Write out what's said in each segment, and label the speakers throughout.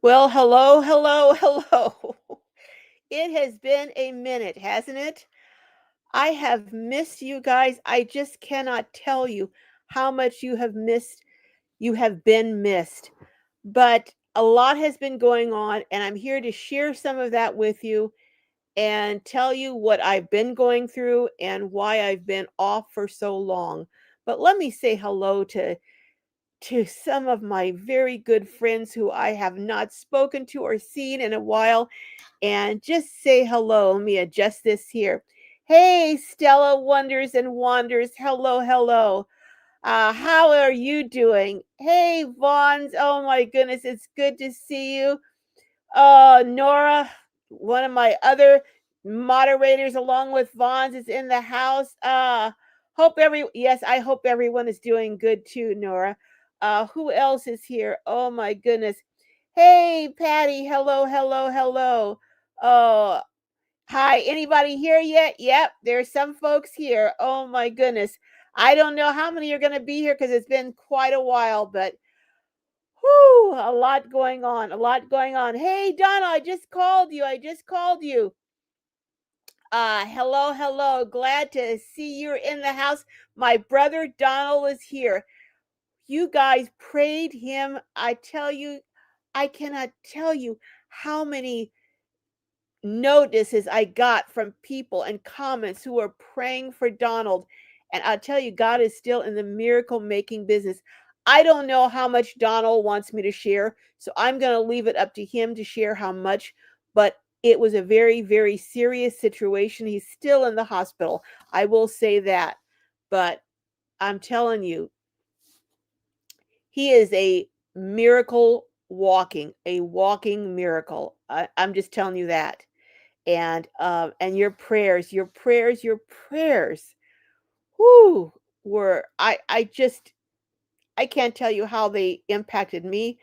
Speaker 1: Well, hello, hello, hello. It has been a minute, hasn't it? I have missed you guys. I just cannot tell you how much you have been missed. But a lot has been going on, and I'm here to share some of that with you and tell you what I've been going through and why I've been off for so long. But let me say hello to some of my very good friends who I have not spoken to or seen in a while and just say hello. Let me adjust this here. Hey, Stella Wonders and Wanders. Hello, hello. How are you doing? Hey, Vons. Oh my goodness, it's good to see you. Nora, one of my other moderators, along with Vons, is in the house. I hope everyone is doing good too, Nora. Who else is here? Oh my goodness. Hey, Patty. Hello, hello, hello. Oh, hi. Anybody here yet? Yep, there's some folks here. Oh my goodness. I don't know how many are going to be here because it's been quite a while, but whew, a lot going on. A lot going on. Hey, Donna, I just called you. I just called you. Hello, hello. Glad to see you're in the house. My brother Donald is here. You guys prayed him. I tell you, I cannot tell you how many notices I got from people and comments who are praying for Donald. And I'll tell you, God is still in the miracle making business. I don't know how much Donald wants me to share, so I'm going to leave it up to him to share how much. But it was a very, very serious situation. He's still in the hospital. I will say that. But I'm telling you, he is a miracle a walking miracle. I'm just telling you that. And your prayers, your prayers, whoo, were I can't tell you how they impacted me,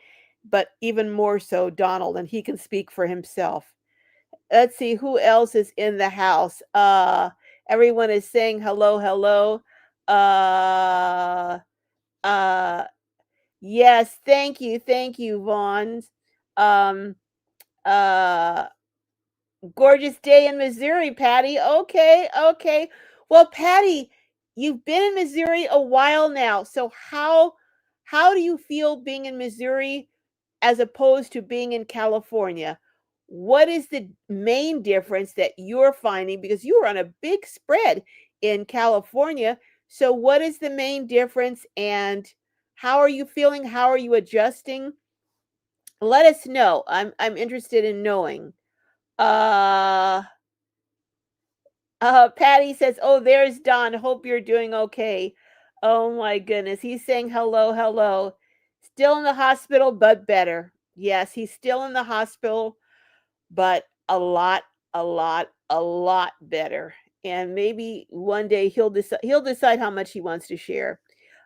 Speaker 1: but even more so Donald, and he can speak for himself. Let's see who else is in the house. Everyone is saying hello, hello. Uh uh yes, thank you, Vaughn. Um uh Gorgeous day in Missouri, Patty. Okay, okay. Well, Patty, you've been in Missouri a while now. So how do you feel being in Missouri as opposed to being in California? What is the main difference that you're finding because you were on a big spread in California? So what is the main difference and how are you feeling? How are you adjusting? Let us know. I'm interested in knowing. Uh Patty says, "Oh, there's Don. Hope you're doing okay." Oh my goodness. He's saying hello, hello. Still in the hospital, but better. Yes, he's still in the hospital, but a lot better. And maybe one day he'll decide how much he wants to share.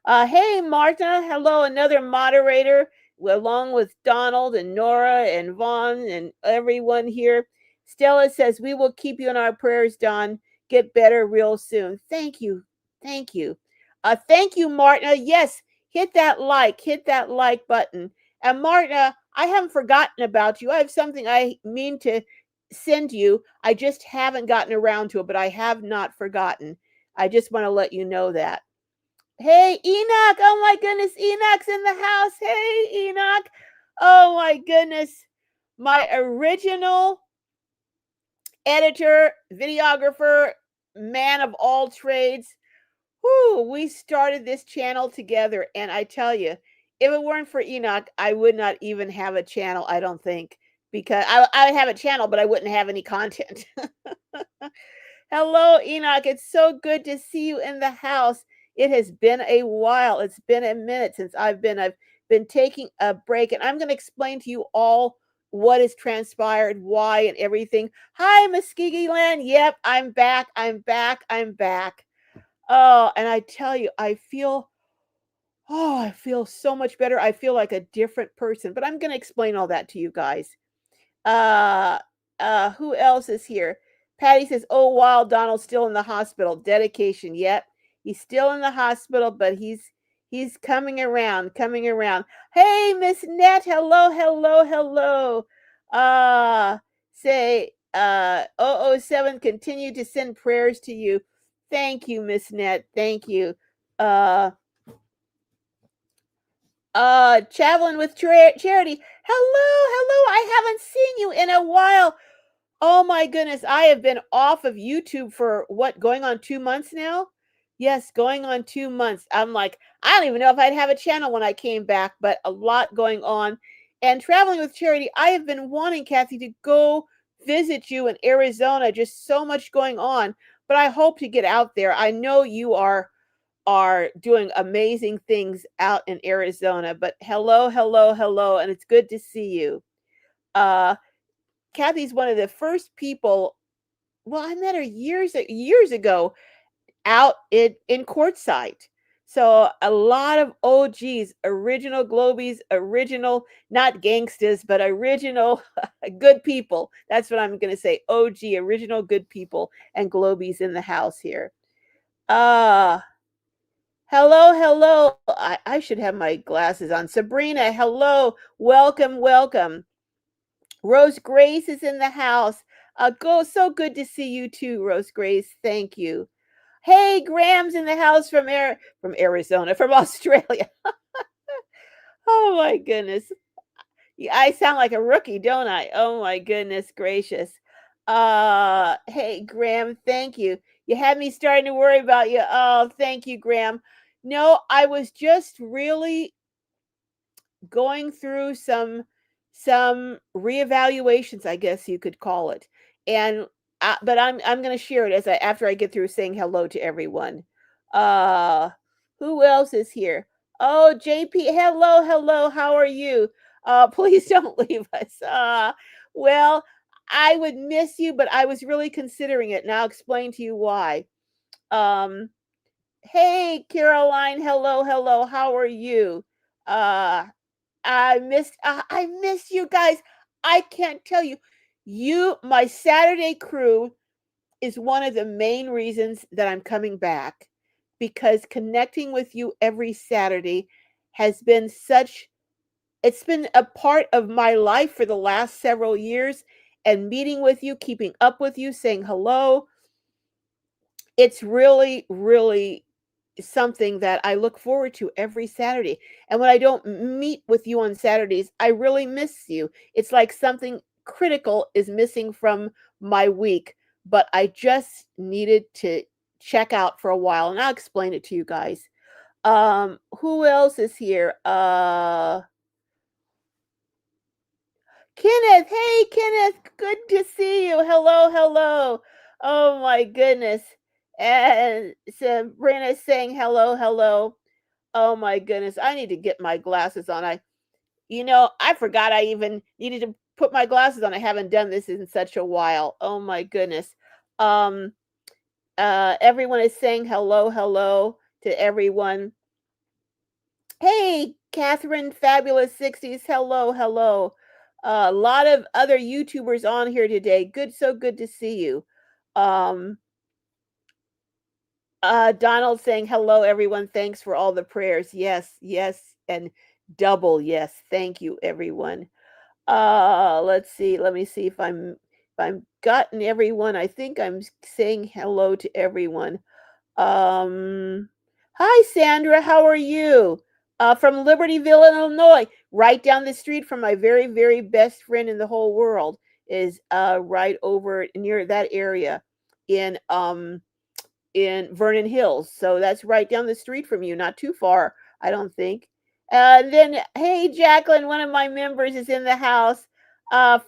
Speaker 1: Hey Martha, hello, another moderator along with Donald and Nora and Vaughn and everyone here. Stella says, "We will keep you in our prayers, Don. Get better real soon." Thank you. Thank you. Thank you, Martha. Yes, hit that like button. And Martha, I haven't forgotten about you. I have something I mean to send you. I just haven't gotten around to it, but I have not forgotten. I just want to let you know that. Hey, Enoch. Oh my goodness. Enoch's in the house. Hey, Enoch. Oh my goodness. My original editor, videographer, man of all trades. Whoo, we started this channel together. And I tell you, if it weren't for Enoch, I would not even have a channel, I don't think. Because I would have a channel, but I wouldn't have any content. Hello, Enoch. It's so good to see you in the house. It has been a while. It's been a minute since I've been taking a break, and I'm going to explain to you all what has transpired, why, and everything. Hi, Muskegee Land. Yep, I'm back. I'm back. I'm back. Oh, and I tell you, I feel so much better. I feel like a different person. But I'm going to explain all that to you guys. Uh, who else is here? Patty says, "Oh, wow, Donald's still in the hospital. Dedication. Yep, he's still in the hospital, but He's coming around, coming around. Hey, Miss Net. Hello, hello, hello. Say, 007 continue to send prayers to you. Thank you, Miss Net. Thank you. Uh, Traveling with Charity. Hello, hello. I haven't seen you in a while. Oh my goodness, I have been off of YouTube for what, going on 2 months now? Yes, going on 2 months. I'm like, I don't even know if I'd have a channel when I came back, but a lot going on. And traveling with Charity, I have been wanting, Kathy, to go visit you in Arizona. Just so much going on, but I hope to get out there. I know you are doing amazing things out in Arizona, but hello, hello, hello, and it's good to see you. Uh Kathy's one of the first people. Well, I met her years ago out in Quartzsite. So a lot of OGs, original Globies, original, not gangsters, but original good people. That's what I'm going to say. OG, original good people and Globies in the house here. Uh, Hello, hello. I should have my glasses on. Sabrina, hello. Welcome, welcome. Rose Grace is in the house. Go, so good to see you too, Rose Grace. Thank you. Hey, Graham's in the house from Arizona, from Australia. Oh my goodness. Yeah, I sound like a rookie, don't I? Oh my goodness gracious. Hey, Graham, thank you. You had me starting to worry about you. Oh, thank you, Graham. No, I was just really going through some reevaluations, I guess you could call it. And but I'm going to share it as I after I get through saying hello to everyone. Uh who else is here? Oh, JP, hello, hello. How are you? Please don't leave us. Well, I would miss you, but I was really considering it, and I'll explain to you why. Um hey, Caroline, hello, hello. How are you? Uh I missed you guys. I can't tell you. My Saturday crew is one of the main reasons that I'm coming back, because connecting with you every Saturday has been it's been a part of my life for the last several years, and meeting with you, keeping up with you, saying hello, it's really, really something that I look forward to every Saturday. And when I don't meet with you on Saturdays, I really miss you. It's like something critical is missing from my week, but I just needed to check out for a while, and I'll explain it to you guys. Who else is here? Kenneth. Hey, Kenneth. Good to see you. Hello, hello. Oh my goodness. And Sabrina's saying hello, hello. Oh my goodness. I need to get my glasses on. I forgot I even needed to put my glasses on. I haven't done this in such a while. Oh my goodness. Um, Everyone is saying hello, hello to everyone. Hey, Catherine, Fabulous 60s. Hello, hello. A lot of other YouTubers on here today. So good to see you. Um, Donald saying hello, everyone. Thanks for all the prayers. Yes, yes, and double yes. Thank you, everyone. Let's see. Let me see if I'm gotten everyone. I think I'm saying hello to everyone. Um, Hi, Sandra. How are you? From Libertyville, Illinois, right down the street from my very, very best friend in the whole world is right over near that area in in Vernon Hills. So that's right down the street from you, not too far, I don't think. Then, hey, Jacqueline, one of my members is in the house. Uh,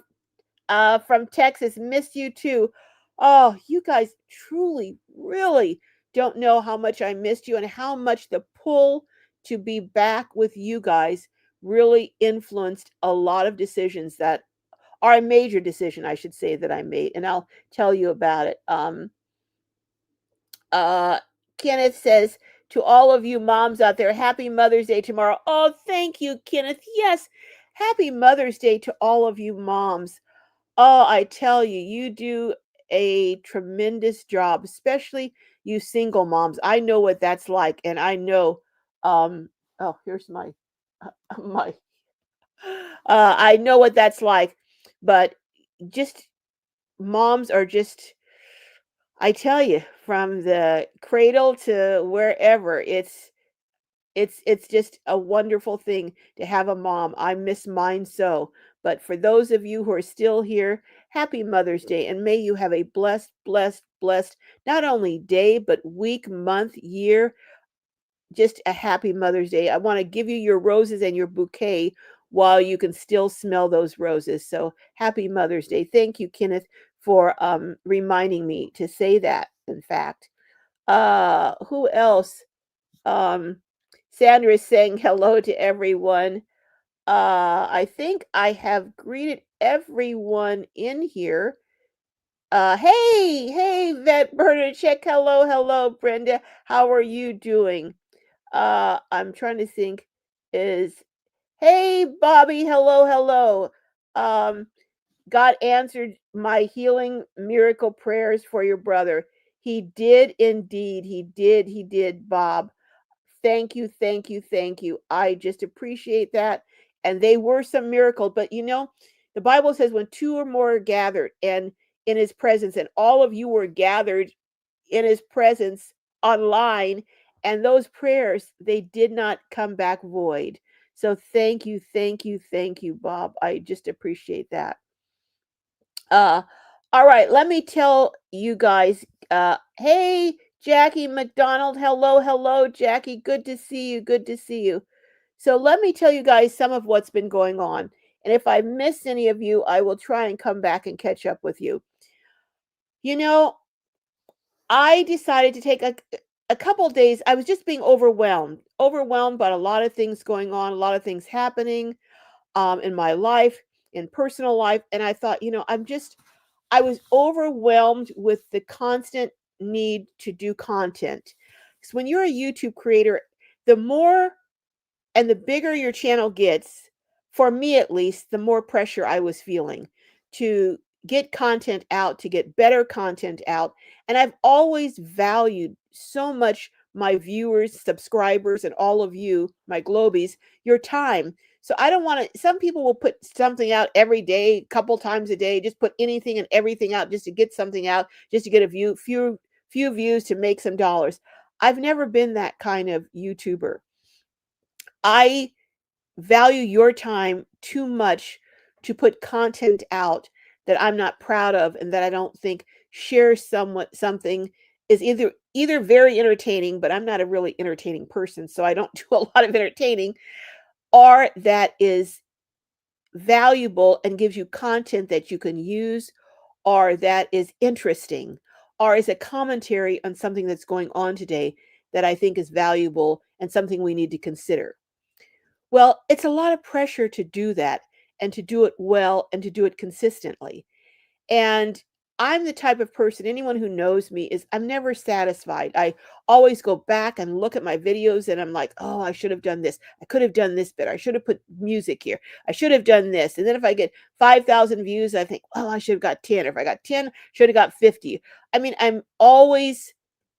Speaker 1: from Texas. Missed you too. Oh, you guys truly, really don't know how much I missed you and how much the pull to be back with you guys really influenced a lot of decisions that are a major decision, I should say, that I made. And I'll tell you about it. Uh, Kenneth says, to all of you moms out there, happy Mother's Day tomorrow. Oh, thank you, Kenneth. Yes, happy Mother's Day to all of you moms. Oh, I tell you, you do a tremendous job, especially you single moms. I know what that's like, and I know Um, oh, here's my my I know what that's like, but just moms are just I tell you, from the cradle to wherever, it's just a wonderful thing to have a mom. I miss mine so. But for those of you who are still here, happy Mother's Day and may you have a blessed, blessed, blessed not only day but week, month, year, just a happy Mother's Day. I want to give you your roses and your bouquet while you can still smell those roses. So happy Mother's Day. Thank you, Kenneth, for reminding me to say that, in fact. Who else? Um, Sandra is saying hello to everyone. I think I have greeted everyone in here. Hey, Vet Burner, check. Hello, hello, Brenda. How are you doing? I'm trying to think. Is Hey, Bobby. Hello, hello. Um, God answered my healing miracle prayers for your brother. He did indeed. He did, Bob. Thank you, thank you, thank you. I just appreciate that. And they were some miracle. But the Bible says when two or more are gathered and in his presence, and all of you were gathered in his presence online, and those prayers, they did not come back void. So thank you, thank you, thank you, Bob. I just appreciate that. Uh, all right, let me tell you guys. Hey, Jackie McDonald. Hello, hello, Jackie. Good to see you. Good to see you. So let me tell you guys some of what's been going on. And if I miss any of you, I will try and come back and catch up with you. You know, I decided to take a couple days. I was just being overwhelmed by a lot of things going on, a lot of things happening in my life, in personal life. And I thought, I was overwhelmed with the constant need to do content. Because when you're a YouTube creator, the more and the bigger your channel gets, for me at least, the more pressure I was feeling to get content out, to get better content out. And I've always valued so much my viewers, subscribers, and all of you, my Globies, your time. So I don't want to, some people will put something out every day, a couple times a day, just put anything and everything out just to get something out, just to get few views to make some dollars. I've never been that kind of YouTuber. I value your time too much to put content out that I'm not proud of and that I don't think shares something is either very entertaining, but I'm not a really entertaining person, so I don't do a lot of entertaining, or that is valuable and gives you content that you can use, or that is interesting, or is a commentary on something that's going on today that I think is valuable and something we need to consider. Well, it's a lot of pressure to do that and to do it well and to do it consistently. And I'm the type of person, anyone who knows me is I'm never satisfied. I always go back and look at my videos and I'm like, oh, I should have done this. I could have done this better. I should have put music here. I should have done this. And then if I get 5,000 views, I think, oh, I should have got 10. If I got 10, should have got 50. I mean, I'm always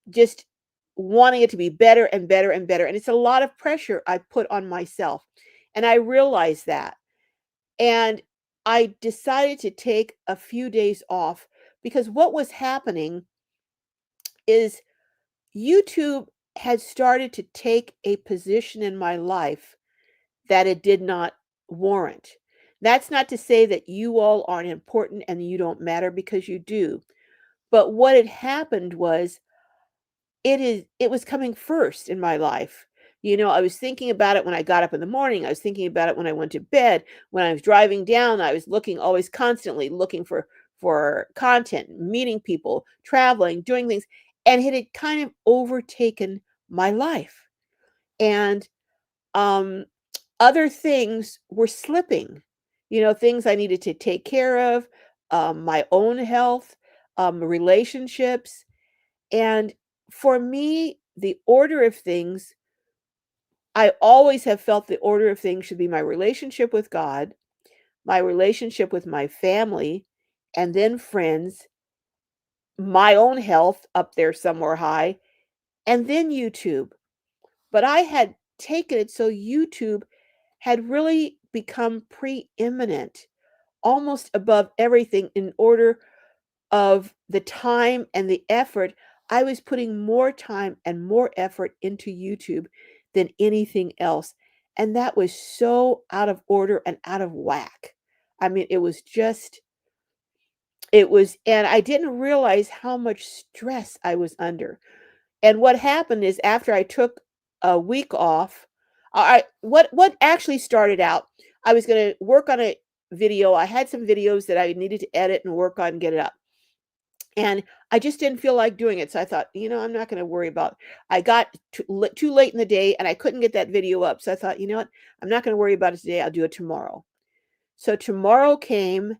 Speaker 1: just wanting it to be better and better and better. And it's a lot of pressure I put on myself. And I realized that. And I decided to take a few days off because what was happening is YouTube had started to take a position in my life that it did not warrant. That's not to say that you all aren't important and you don't matter, because you do. But what had happened was it was coming first in my life. I was thinking about it when I got up in the morning. I was thinking about it when I went to bed. When I was driving down, I was looking, always constantly looking for content, meeting people, traveling, doing things, and it had kind of overtaken my life. And um other things were slipping. Things I needed to take care of, my own health, relationships, and for me, the order of things, I always have felt the order of things should be my relationship with God, my relationship with my family, and then friends, my own health up there somewhere high, and then YouTube. But I had taken it so YouTube had really become preeminent, almost above everything in order of the time and the effort. I was putting more time and more effort into YouTube than anything else. And that was so out of order and out of whack. I mean, and I didn't realize how much stress I was under. And what happened is after I took a week off, what actually started out, I was going to work on a video. I had some videos that I needed to edit and work on and get it up. And I just didn't feel like doing it. So I thought, I'm not going to worry about. I got too late in the day and I couldn't get that video up. So I thought, you know what? I'm not going to worry about it today. I'll do it tomorrow. So tomorrow came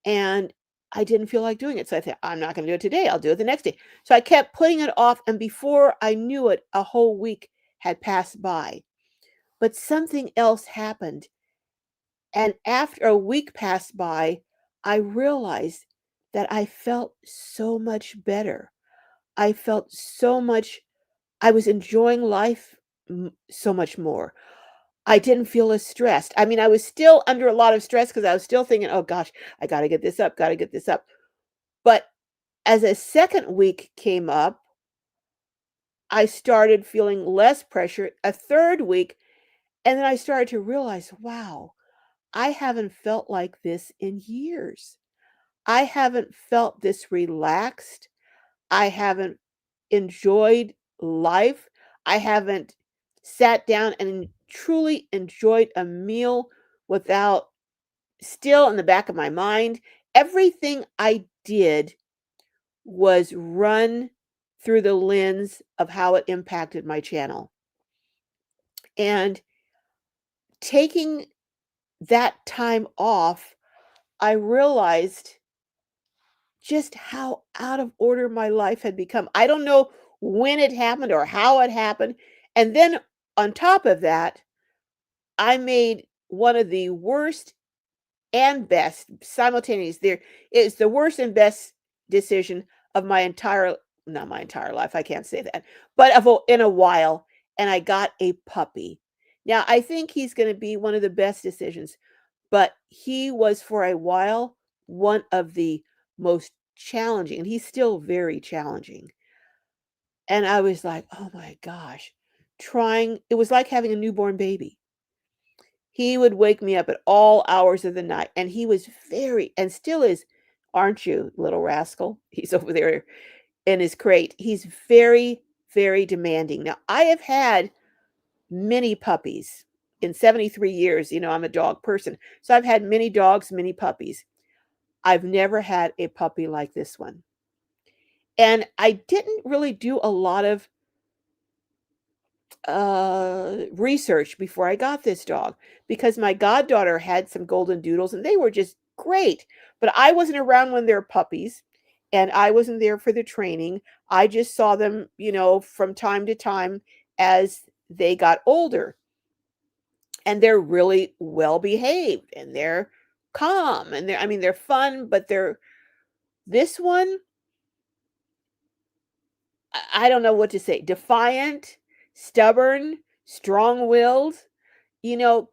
Speaker 1: and I didn't feel like doing it. So I thought, I'm not going to do it today. I'll do it the next day. So I kept putting it off. And before I knew it, a whole week had passed by. But something else happened. And after a week passed by, I realized that I felt so much better. I felt so much, I was enjoying life so much more. I didn't feel as stressed. I mean, I was still under a lot of stress because I was still thinking, oh gosh, I got to get this up, got to get this up. But as a second week came up, I started feeling less pressure. A third week, and then I started to realize, wow, I haven't felt like this in years. I haven't felt this relaxed. I haven't enjoyed life. I haven't sat down and truly enjoyed a meal without still in the back of my mind. Everything I did was run through the lens of how it impacted my channel. And taking that time off, I realized just how out of order my life had become. I don't know when it happened or how it happened. And then on top of that, I made one of the worst and best simultaneous. There is the worst and best decision of my entire, not my entire life. I can't say that, but in a while. And I got a puppy. Now I think he's going to be one of the best decisions, but he was for a while one of the most challenging, and he's still very challenging. And I was like, oh my gosh, it was like having a newborn baby. He would wake me up at all hours of the night, and he was and still is, aren't you, little rascal? He's over there in his crate. He's very, very demanding. Now, I have had many puppies in 73 years. I'm a dog person. So I've had many dogs, many puppies. I've never had a puppy like this one. And I didn't really do a lot of research before I got this dog because my goddaughter had some golden doodles and they were just great. But I wasn't around when they were puppies and I wasn't there for the training. I just saw them, from time to time as they got older. And they're really well behaved and they're calm and they're fun, but this one, I don't know what to say. Defiant, stubborn, strong-willed.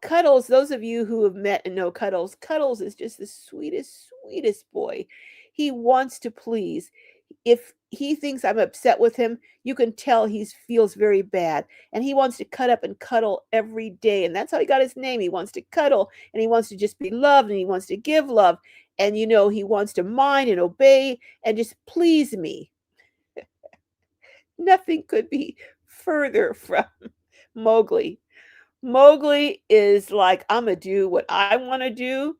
Speaker 1: Cuddles, those of you who have met and know Cuddles, Cuddles is just the sweetest, sweetest boy. He wants to please. If he thinks I'm upset with him, you can tell he feels very bad. And he wants to cut up and cuddle every day. And that's how he got his name. He wants to cuddle and he wants to just be loved and he wants to give love. And, he wants to mind and obey and just please me. Nothing could be further from Mowgli. Mowgli is like, I'm going to do what I want to do,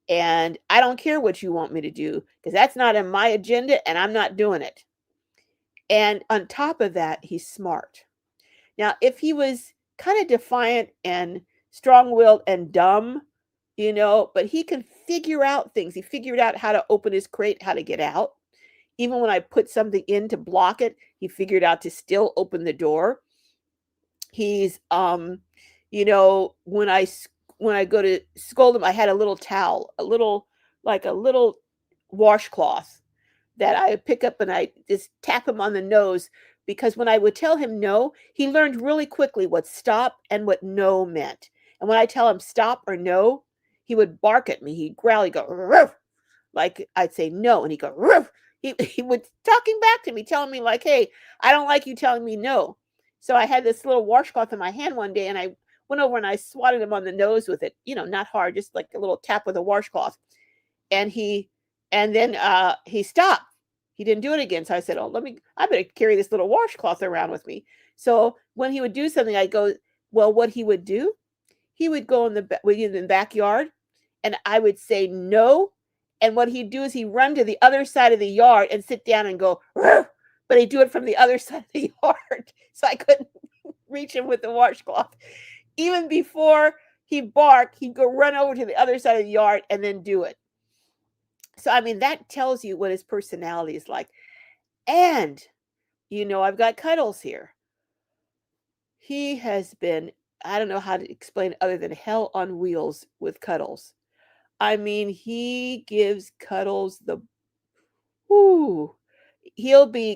Speaker 1: and I don't care what you want me to do because that's not in my agenda, and I'm not doing it. And on top of that, he's smart. Now, if he was kind of defiant and strong-willed and dumb, but he can figure out things. He figured out how to open his crate, how to get out. Even when I put something in to block it, he figured out to still open the door. He's when I go to scold him, I had a little towel, a little washcloth that I pick up and I just tap him on the nose because when I would tell him no, he learned really quickly what stop and what no meant. And when I tell him stop or no, he would bark at me. He'd growl. He'd go, "Ruff." Like I'd say no, and he'd go, "Ruff." He would talking back to me, telling me like, "Hey, I don't like you telling me no." So I had this little washcloth in my hand one day, and I went over and I swatted him on the nose with it. Not hard, just like a little tap with a washcloth. And then he stopped. He didn't do it again. So I said, "Oh, I better carry this little washcloth around with me." So when he would do something, I'd go, well, what he would do, he would go in the backyard, and I would say no. And what he'd do is he'd run to the other side of the yard and sit down and go, "Ruff," but he'd do it from the other side of the yard. So I couldn't reach him with the washcloth. Even before he barked, he'd go run over to the other side of the yard and then do it. So, I mean, that tells you what his personality is like. And, I've got Cuddles here. He has been, I don't know how to explain it other than hell on wheels with Cuddles. I mean, he gives Cuddles the, whoo.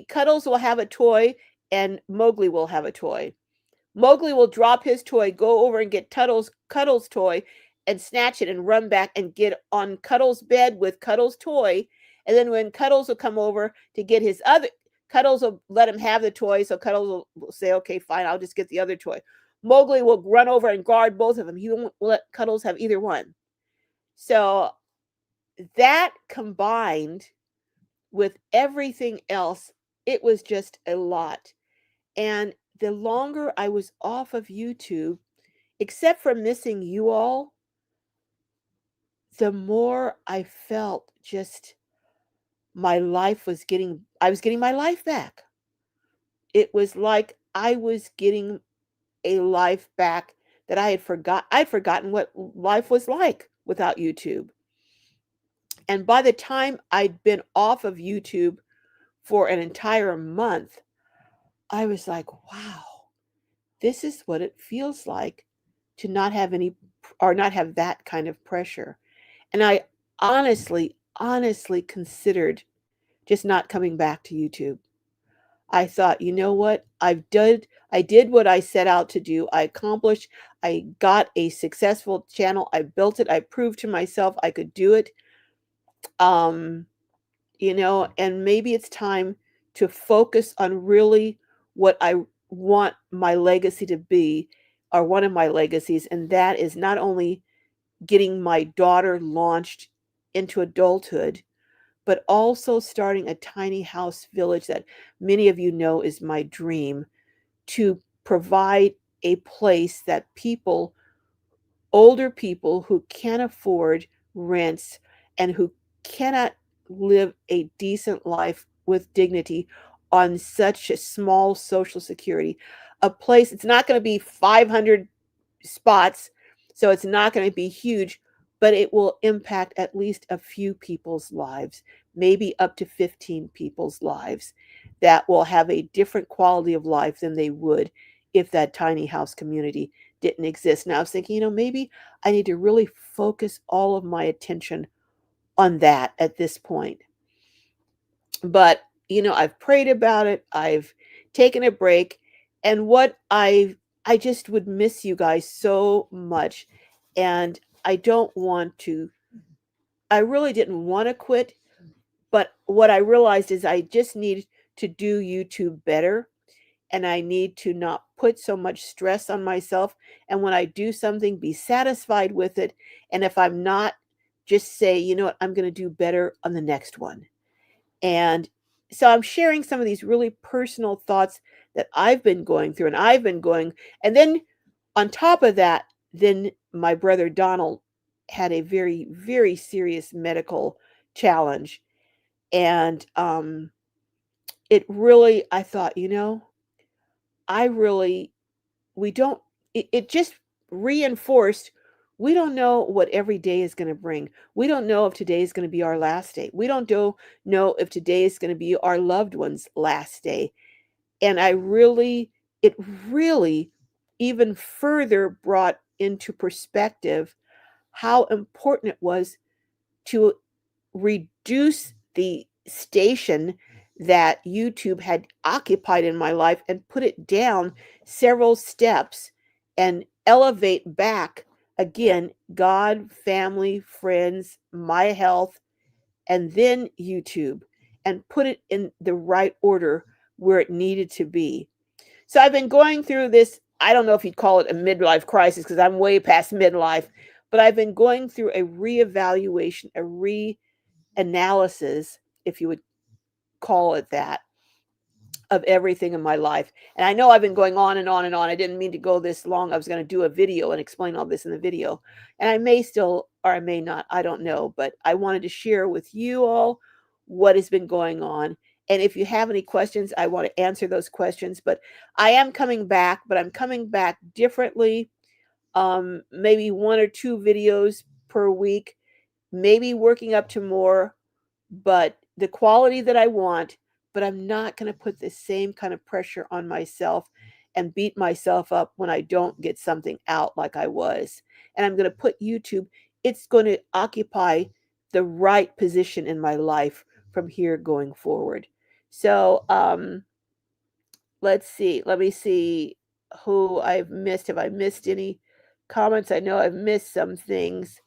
Speaker 1: Cuddles will have a toy and Mowgli will have a toy. Mowgli will drop his toy, go over and get Cuddles' toy, and snatch it and run back and get on Cuddles' bed with Cuddles' toy. And then when Cuddles will come over to get his other, Cuddles will let him have the toy. So Cuddles will say, "Okay, fine, I'll just get the other toy." Mowgli will run over and guard both of them. He won't let Cuddles have either one. So that combined with everything else, it was just a lot. And the longer I was off of YouTube, except for missing you all, the more I felt just I was getting my life back. It was like I was getting a life back that I'd forgotten what life was like without YouTube. And by the time I'd been off of YouTube for an entire month, I was like, wow, this is what it feels like to not have that kind of pressure. And I honestly considered just not coming back to YouTube. I thought, you know what? I did what I set out to do. I accomplished. I got a successful channel. I built it. I proved to myself I could do it. And maybe it's time to focus on really what I want my legacy to be, or one of my legacies, and that is not only getting my daughter launched into adulthood, but also starting a tiny house village that many of you know is my dream, to provide a place that older people who can't afford rents and who cannot live a decent life with dignity on such a small social security, a place, it's not going to be 500 spots, so it's not going to be huge, but it will impact at least a few people's lives, maybe up to 15 people's lives, that will have a different quality of life than they would if that tiny house community didn't exist. Now I was thinking, maybe I need to really focus all of my attention on that at this point. But, I've prayed about it. I've taken a break, and I just would miss you guys so much. And I really didn't want to quit, but what I realized is I just need to do YouTube better, and I need to not put so much stress on myself. And when I do something, be satisfied with it. And if I'm not, just say, you know what, I'm going to do better on the next one. And so I'm sharing some of these really personal thoughts that I've been going through, and then on top of that, then my brother Donald had a very, very serious medical challenge. And I thought, it just reinforced, we don't know what every day is going to bring. We don't know if today is going to be our last day. We don't know if today is going to be our loved one's last day. And it really even further brought into perspective how important it was to reduce the station that YouTube had occupied in my life and put it down several steps and elevate back again God, family, friends, my health, and then YouTube, and put it in the right order where it needed to be. So I've been going through this, I don't know if you'd call it a midlife crisis because I'm way past midlife, but I've been going through a reevaluation, a reanalysis, if you would call it that, of everything in my life. And I know I've been going on and on and on. I didn't mean to go this long. I was going to do a video and explain all this in the video. And I may still, or I may not, I don't know. But I wanted to share with you all what has been going on. And if you have any questions, I want to answer those questions. But I am coming back, but I'm coming back differently. Maybe 1 or 2 videos per week, maybe working up to more, but the quality that I want, but I'm not going to put the same kind of pressure on myself and beat myself up when I don't get something out like I was. And I'm going to put YouTube, it's going to occupy the right position in my life from here going forward. So, let's see. Let me see who I've missed. Have I missed any comments? I know I've missed some things.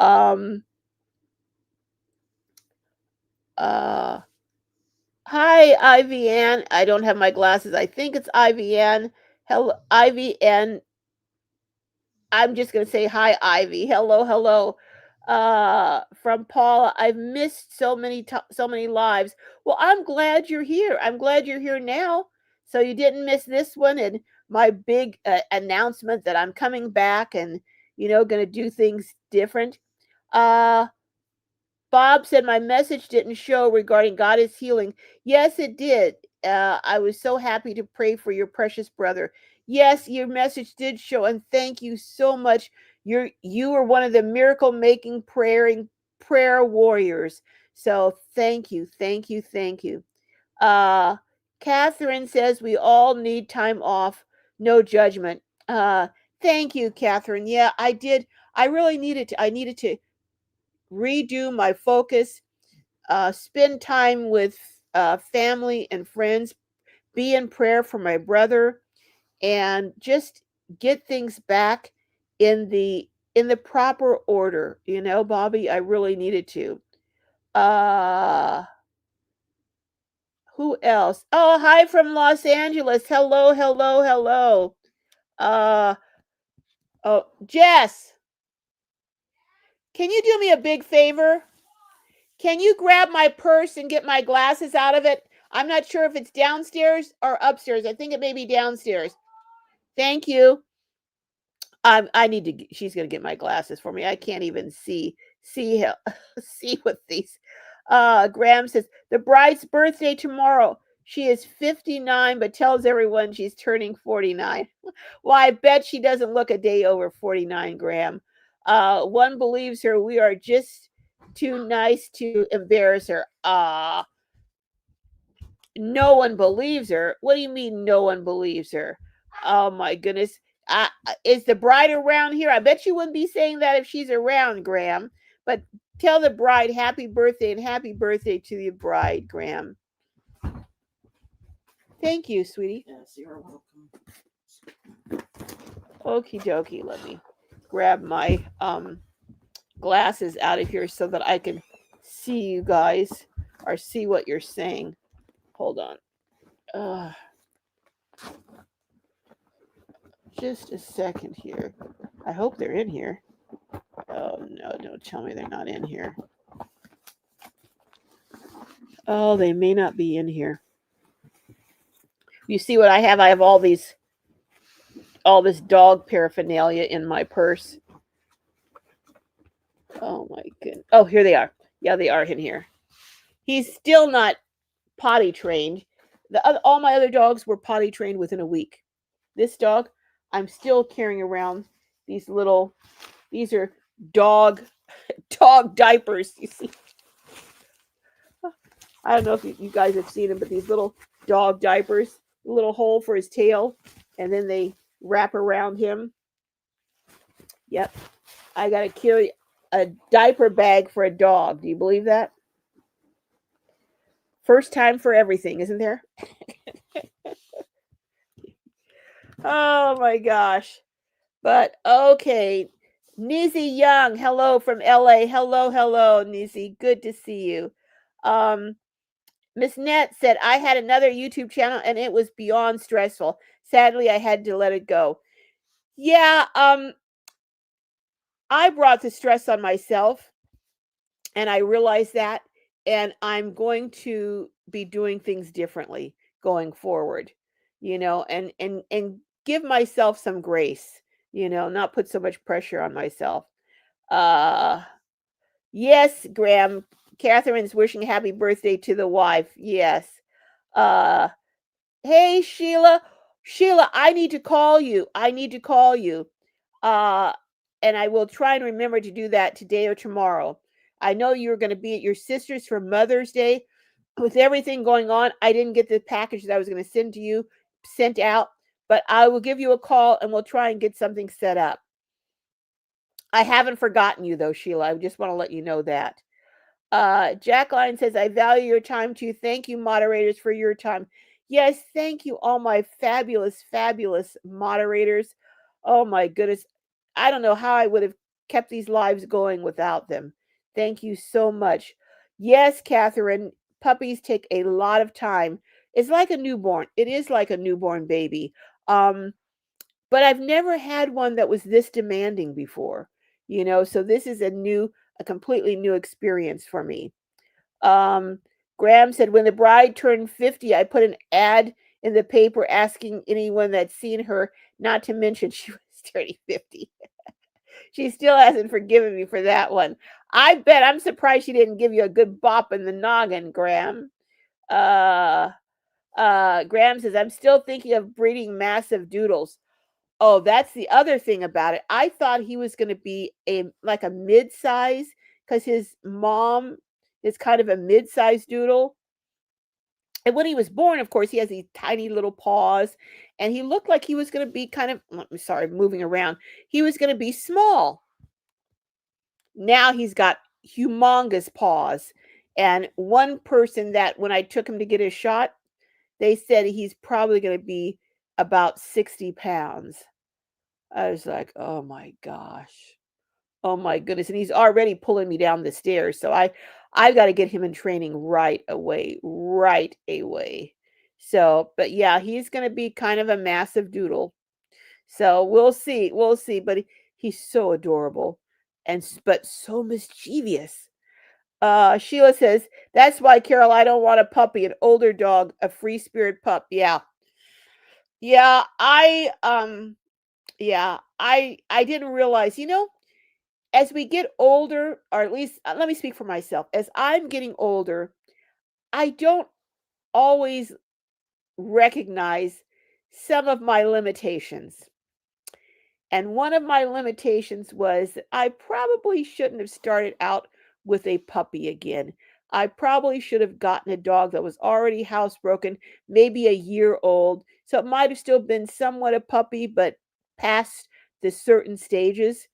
Speaker 1: Um, uh, Hi, Ivy Ann. I don't have my glasses. I think it's Ivy Ann. Hello, Ivy Ann. I'm just going to say hi, Ivy. Hello, hello. From Paula, I've missed so many lives. Well, I'm glad you're here. I'm glad you're here now. So you didn't miss this one and my big announcement that I'm coming back and going to do things different. Uh, Bob said my message didn't show regarding God is healing. Yes, it did. I was so happy to pray for your precious brother. Yes, your message did show, and thank you so much. You are one of the miracle making prayer warriors. So thank you, thank you, thank you. Uh, Catherine says we all need time off. No judgment. Thank you, Catherine. Yeah, I did. I really needed to. I needed to redo my focus, spend time with family and friends, be in prayer for my brother, and just get things back in the proper order. Bobby, I really needed to. Uh who else? Oh, hi from Los Angeles. Hello, hello, hello. Uh oh, Jess, can you do me a big favor? Can you grab my purse and get my glasses out of it? I'm not sure if it's downstairs or upstairs. I think it may be downstairs. Thank you. I need to. She's gonna get my glasses for me. I can't even see see with these. Graham says the bride's birthday tomorrow. She is 59, but tells everyone she's turning 49. Well, I bet she doesn't look a day over 49, Graham. One believes her. We are just too nice to embarrass her. No one believes her. What do you mean no one believes her? Oh my goodness. Is the bride around here? I bet you wouldn't be saying that if she's around, Graham. But tell the bride happy birthday and happy birthday to the bride, Graham. Thank you, sweetie.
Speaker 2: Yes, you're welcome.
Speaker 1: Okie dokie. Let me grab my glasses out of here so that I can see you guys or see what you're saying. Hold on. Just a second here. I hope they're in here. Oh, no, don't tell me they're not in here. Oh, they may not be in here. You see what I have? I have all this dog paraphernalia in my purse. Oh my goodness. Oh, here they are. Yeah, they are in here. He's still not potty trained. All my other dogs were potty trained within a week. This dog, I'm still carrying around these are dog diapers. You see, I don't know if you guys have seen them, but these little dog diapers, a little hole for his tail, and then they wrap around him. Yep, I gotta carry a diaper bag for a dog. Do you believe that? First time for everything, isn't there? Oh my gosh. But okay. Nizzy Young, hello from LA. Hello, hello, Nizzy. Good to see you. Miss Net said, I had another YouTube channel and it was beyond stressful. Sadly, I had to let it go. Yeah, I brought the stress on myself and I realized that, and I'm going to be doing things differently going forward, and give myself some grace, not put so much pressure on myself. Uh yes, Graham. Catherine's wishing happy birthday to the wife. Yes. Uh hey Sheila. Sheila, I need to call you. I need to call you. Uh, and I will try and remember to do that today or tomorrow. I know you're going to be at your sister's for Mother's Day. With everything going on, I didn't get the package that I was going to send to you sent out, but I will give you a call and we'll try and get something set up. I haven't forgotten you though, Sheila. I just want to let you know that. Jacqueline says, I value your time too. Thank you, moderators, for your time. Yes, thank you, all my fabulous, fabulous moderators. Oh my goodness. I don't know how I would have kept these lives going without them. Thank you so much. Yes, Catherine, puppies take a lot of time. It's like a newborn. It is like a newborn baby. But I've never had one that was this demanding before, so this is a completely new experience for me. Um, Graham said, when the bride turned 50, I put an ad in the paper asking anyone that's seen her not to mention she was turning 50. She still hasn't forgiven me for that one. I bet I'm surprised she didn't give you a good bop in the noggin, Graham. Uh, Graham says, I'm still thinking of breeding massive doodles. Oh, that's the other thing about it. I thought he was going to be like a mid-size because his mom is kind of a mid-size doodle. And when he was born, of course, he has these tiny little paws, and he looked like he was going to be kind of, I'm sorry, moving around. He was going to be small. Now he's got humongous paws. And one person that when I took him to get his shot, they said he's probably going to be about 60 pounds. I was like, "Oh my gosh. Oh my goodness." And he's already pulling me down the stairs. So I've got to get him in training right away, right away. So, but yeah, he's going to be kind of a massive doodle. So we'll see. We'll see. But he's so adorable but so mischievous. Sheila says, that's why, Carol, I don't want a puppy, an older dog, a free spirit pup. Yeah. Yeah. I didn't realize, as we get older, or at least let me speak for myself, as I'm getting older, I don't always recognize some of my limitations. And one of my limitations was that I probably shouldn't have started out with a puppy again. I probably should have gotten a dog that was already housebroken, maybe a year old. So it might have still been somewhat a puppy, but past the certain stages.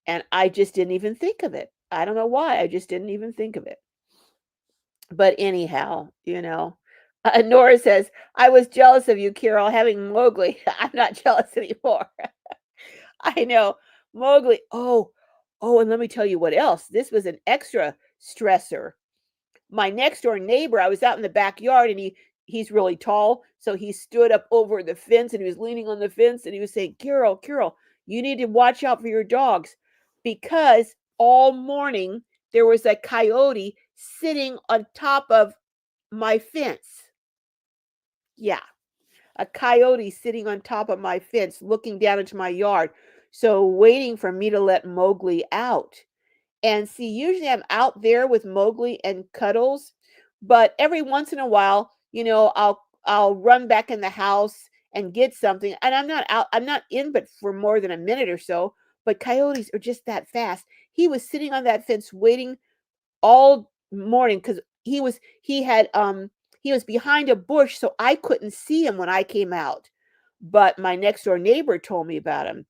Speaker 1: And I just didn't even think of it. I don't know why. I just didn't even think of it. But anyhow, Nora says, I was jealous of you, Carol, having Mowgli. I'm not jealous anymore. I know. Mowgli. Oh, and let me tell you what else. This was an extra stressor. My next door neighbor, I was out in the backyard and he's really tall. So he stood up over the fence and he was leaning on the fence and he was saying, Carol, you need to watch out for your dogs because all morning there was a coyote sitting on top of my fence. Yeah, a coyote sitting on top of my fence looking down into my yard. So waiting for me to let Mowgli out. And see, usually I'm out there with Mowgli and Cuddles, but every once in a while, I'll run back in the house and get something. And I'm not in but for more than a minute or so, but coyotes are just that fast. He was sitting on that fence waiting all morning because he was behind a bush, so I couldn't see him when I came out. But my next door neighbor told me about him.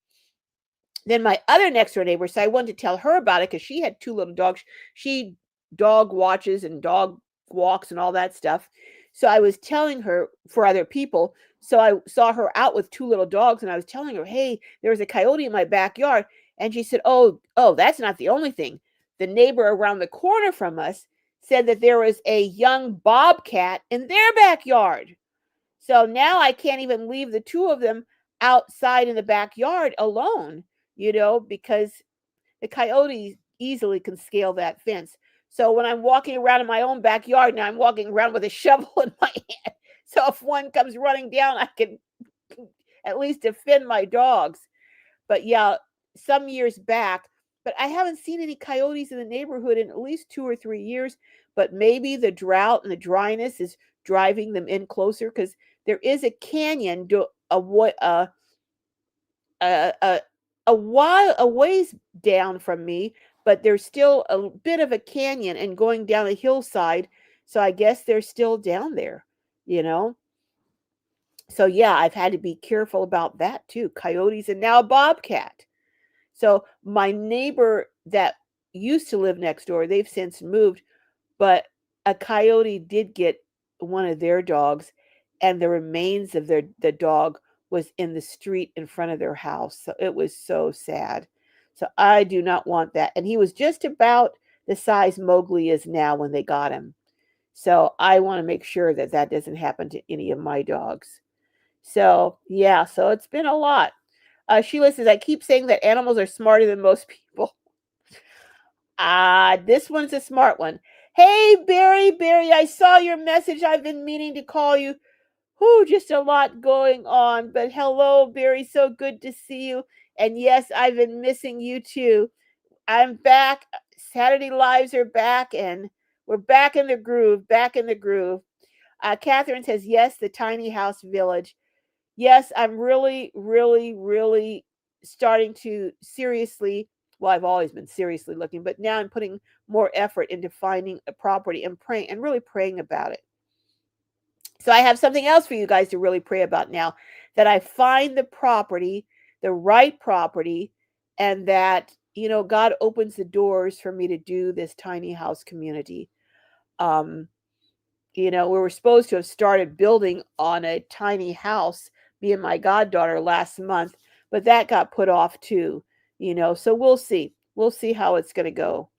Speaker 1: Then my other next door neighbor, so I wanted to tell her about it because she had two little dogs. She dog watches and dog walks and all that stuff. So I was telling her for other people. So I saw her out with two little dogs, and I was telling her, "Hey, there was a coyote in my backyard." And she said, "Oh, that's not the only thing. The neighbor around the corner from us said that there was a young bobcat in their backyard." So now I can't even leave the two of them outside in the backyard alone, because the coyotes easily can scale that fence. So when I'm walking around in my own backyard, now I'm walking around with a shovel in my hand. So if one comes running down, I can at least defend my dogs. But yeah, some years back, but I haven't seen any coyotes in the neighborhood in at least 2 or 3 years. But maybe the drought and the dryness is driving them in closer, because there is a canyon a while a ways down from me, but there's still a bit of a canyon and going down a hillside. So I guess they're still down there, you know. So yeah, I've had to be careful about that too. Coyotes and now a bobcat. So my neighbor that used to live next door, they've since moved, but a coyote did get one of their dogs, and the remains of the dog was in the street in front of their house. So it was so sad. So I do not want that. And he was just about the size Mowgli is now when they got him. So I want to make sure that that doesn't happen to any of my dogs. So yeah, so it's been a lot. Sheila says, I keep saying that animals are smarter than most people. This one's a smart one. Hey, Barry, I saw your message. I've been meaning to call you. Whew, just a lot going on. But hello, Barry. So good to see you. And yes, I've been missing you too. I'm back. Saturday Lives are back, and we're back in the groove, back in the groove. Catherine says, yes, the tiny house village. Yes, I'm really, really, really starting to seriously, well, I've always been seriously looking, but now I'm putting more effort into finding a property and praying and really praying about it. So I have something else for you guys to really pray about now, that I find the property, the right property, and that, God opens the doors for me to do this tiny house community. Um, we were supposed to have started building on a tiny house, me and my goddaughter, last month, but that got put off too, so we'll see. We'll see how it's going to go.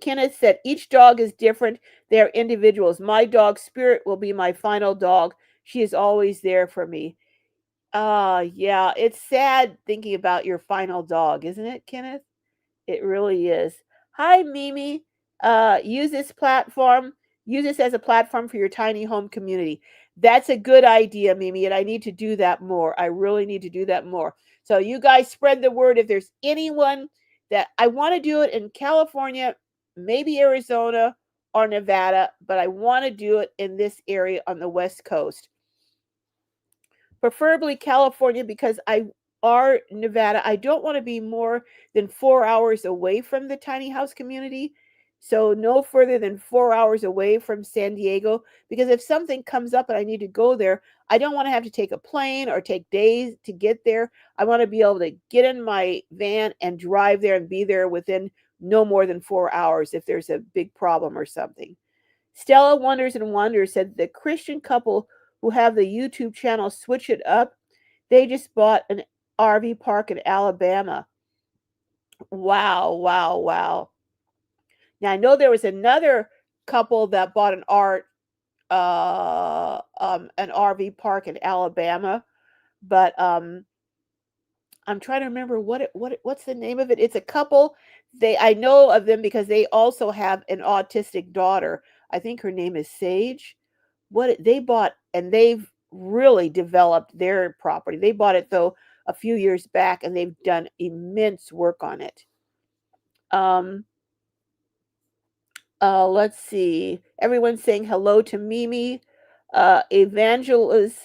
Speaker 1: Kenneth said, each dog is different. They're individuals. My dog Spirit will be my final dog. She is always there for me. Yeah, it's sad thinking about your final dog, isn't it, Kenneth? It really is. Hi, Mimi. Use this platform. Use this as a platform for your tiny home community. That's a good idea, Mimi, and I need to do that more. I really need to do that more. So you guys spread the word. If there's anyone that I want to do it in California, maybe Arizona or Nevada, but I want to do it in this area on the West Coast. Preferably California, because Nevada, I don't want to be more than 4 hours away from the tiny house community. So no further than 4 hours away from San Diego, because if something comes up and I need to go there, I don't want to have to take a plane or take days to get there. I want to be able to get in my van and drive there and be there within no more than 4 hours if there's a big problem or something. Stella Wonders and Wonders said the Christian couple who have the YouTube channel Switch It Up, they just bought an RV park in Alabama. Wow, wow, wow. Now I know there was another couple that bought an RV park in Alabama, but I'm trying to remember what's the name of it. It's a couple. I know of them because they also have an autistic daughter. I think her name is Sage. What they bought, and they've really developed their property. They bought it though a few years back, and they've done immense work on it. Let's see. Everyone's saying hello to Mimi. Evangelist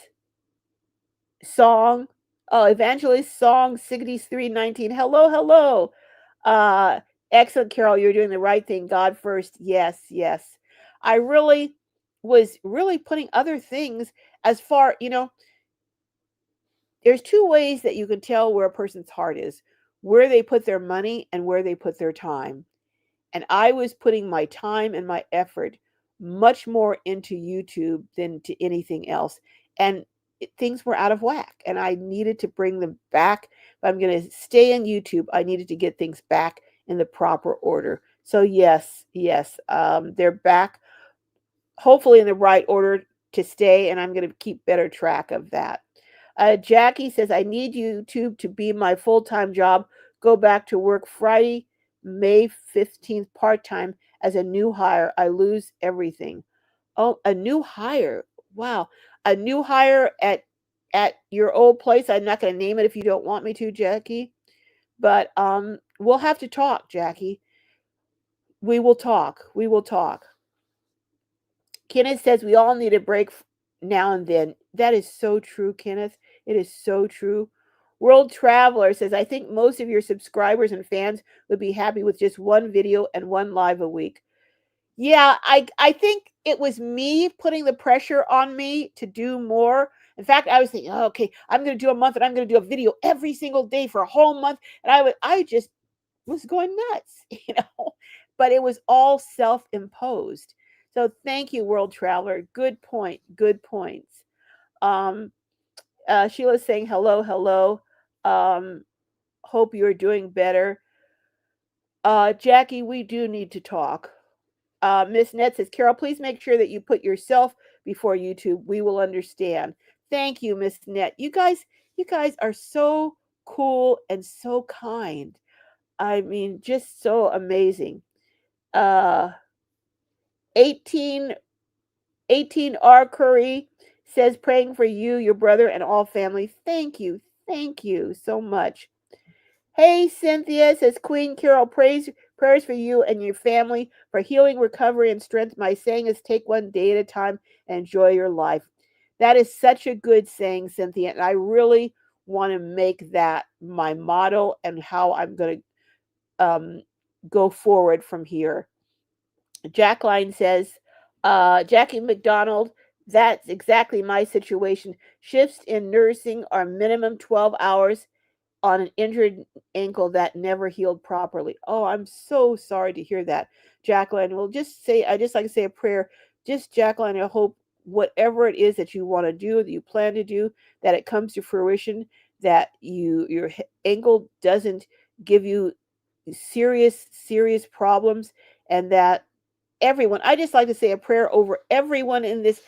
Speaker 1: song. Oh, Evangelist song 6319. Hello, hello. Uh, Excellent, Carol. You're doing the right thing. God first. Yes, yes. I really was really putting other things as far, there's two ways that you can tell where a person's heart is, where they put their money and where they put their time. And I was putting my time and my effort much more into YouTube than to anything else. And things were out of whack, and I needed to bring them back. If I'm going to stay in YouTube, I needed to get things back in the proper order. So yes, they're back, hopefully in the right order to stay, and I'm going to keep better track of that. Jackie says, I need YouTube to be my full time job. Go back to work Friday, May 15th, part time as a new hire. I lose everything. Oh, a new hire. Wow. A new hire at your old place. I'm not going to name it if you don't want me to, Jackie. But we'll have to talk, Jackie. We will talk. We will talk. Kenneth says we all need a break now and then. That is so true, Kenneth. It is so true. World Traveler says, I think most of your subscribers and fans would be happy with just one video and one live a week. Yeah, I think it was me putting the pressure on me to do more. In fact, I was thinking, oh, okay, I'm going to do a month and I'm going to do a video every single day for a whole month. And I just was going nuts, but it was all self-imposed. So thank you, World Traveler. Good point. Good points. Sheila's saying hello. Hope you're doing better. Jackie, we do need to talk. Miss Net says, Carol, please make sure that you put yourself before YouTube. We will understand. Thank you, Miss Net. You guys are so cool and so kind. I mean, just so amazing. 18 R Curry says, praying for you, your brother, and all family. Thank you. Thank you so much. Hey, Cynthia says, Queen Carol, prayers for you and your family for healing, recovery, and strength. My saying is take one day at a time and enjoy your life. That is such a good saying, Cynthia, and I really want to make that my motto and how I'm going to go forward from here. Jackline says, Jackie McDonald, that's exactly my situation. Shifts in nursing are minimum 12 hours on an injured ankle that never healed properly. Oh, I'm so sorry to hear that, Jacqueline. Well, I just like to say a prayer. Just, Jacqueline, I hope whatever it is that you want to do, that you plan to do, that it comes to fruition, that your ankle doesn't give you serious problems, and that everyone, I just like to say a prayer over everyone in this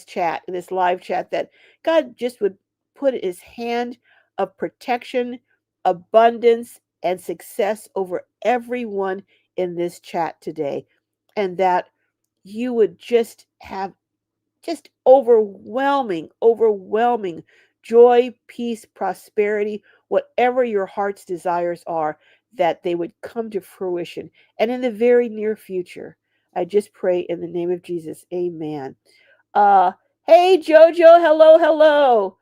Speaker 1: chat, in this live chat, that God just would put his hand of protection, abundance, and success over everyone in this chat today, and that you would just have just overwhelming joy, peace, prosperity, whatever your heart's desires are, that they would come to fruition. And in the very near future, I just pray in the name of Jesus. Amen. Uh, hey, Jojo. Hello.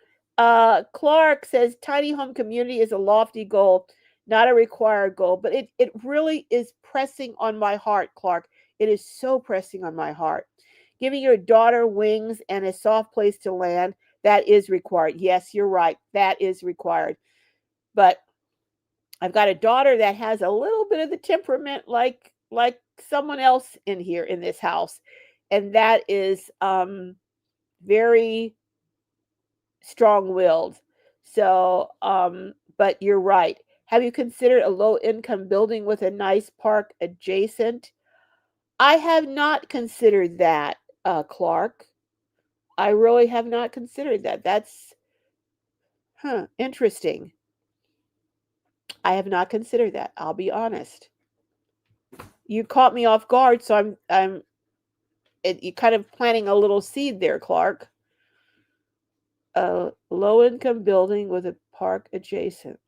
Speaker 1: Clark says tiny home community is a lofty goal, not a required goal, but it really is pressing on my heart, Clark. It is so pressing on my heart. Giving your daughter wings and a soft place to land, that is required. Yes, you're right. That is required. But I've got a daughter that has a little bit of the temperament like someone else in here in this house. And that is very strong-willed. So, but you're right. Have you considered a low-income building with a nice park adjacent? I have not considered that, Clark. I really have not considered that. That's interesting. I have not considered that. I'll be honest. You caught me off guard, so you kind of planting a little seed there, Clark. A low-income building with a park adjacent.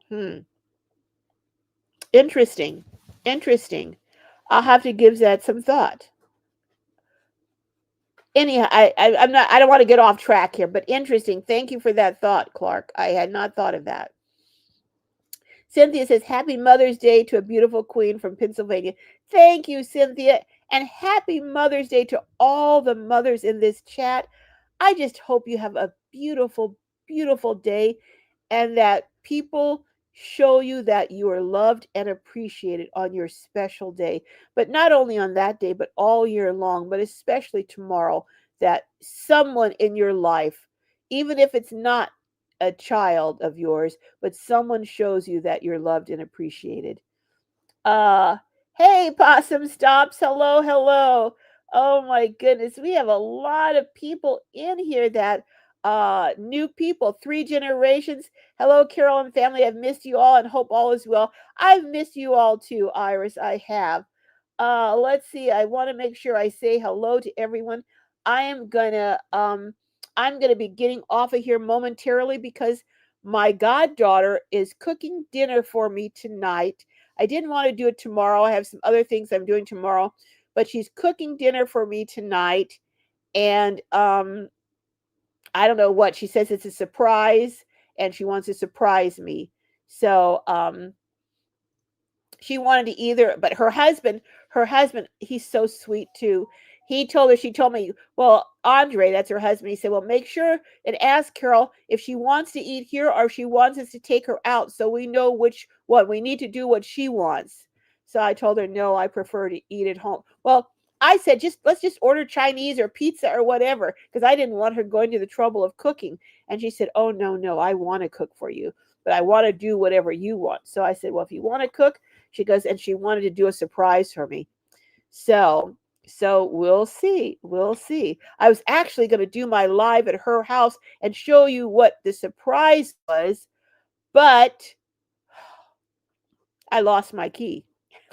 Speaker 1: Interesting. I'll have to give that some thought. Anyhow, I'm not. I don't want to get off track here, but interesting. Thank you for that thought, Clark. I had not thought of that. Cynthia says, Happy Mother's Day to a beautiful queen from Pennsylvania. Thank you, Cynthia. And happy Mother's Day to all the mothers in this chat. I just hope you have a beautiful day, and that people show you that you are loved and appreciated on your special day. But not only on that day, but all year long, but especially tomorrow, that someone in your life, even if it's not a child of yours, but someone shows you that you're loved and appreciated. Uh, hey, Possum Stops. Hello, hello. Oh my goodness. We have a lot of people in here that new people, 3 generations. Hello, Carol and family. I've missed you all and hope all is well. I've missed you all too, Iris. I have. Let's see. I want to make sure I say hello to everyone. I am gonna I'm gonna be getting off of here momentarily because my goddaughter is cooking dinner for me tonight. I didn't want to do it tomorrow. I have some other things I'm doing tomorrow, but she's cooking dinner for me tonight. And I don't know what. She says it's a surprise and she wants to surprise me. So she wanted to either, but her husband, he's so sweet too. He told her, she told me, well, Andre, that's her husband, he said, well, make sure and ask Carol if she wants to eat here or if she wants us to take her out so we know which one. We need to do what she wants. So I told her, no, I prefer to eat at home. Well, I said, let's just order Chinese or pizza or whatever, because I didn't want her going to the trouble of cooking. And she said, oh, no, no, I want to cook for you, but I want to do whatever you want. So I said, well, if you want to cook, she goes, and she wanted to do a surprise for me. So, so we'll see. We'll see. I was actually going to do my live at her house and show you what the surprise was, but I lost my key.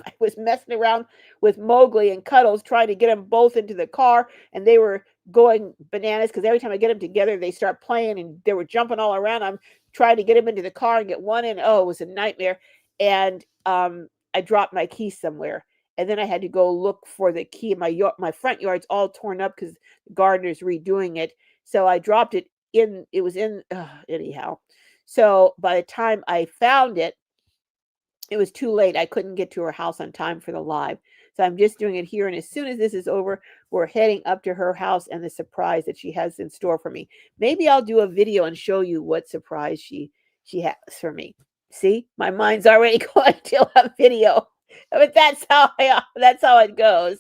Speaker 1: I was messing around with Mowgli and Cuddles trying to get them both into the car, and they were going bananas because every time I get them together, they start playing and they were jumping all around. I'm trying to get them into the car and get one in. Oh, it was a nightmare. And I dropped my key somewhere. And then I had to go look for the key. My front yard's all torn up because the gardener's redoing it. So I dropped it in. It was in anyhow. So by the time I found it, it was too late. I couldn't get to her house on time for the live. So I'm just doing it here. And as soon as this is over, we're heading up to her house and the surprise that she has in store for me. Maybe I'll do a video and show you what surprise she has for me. See, my mind's already going to a video. But that's how it goes.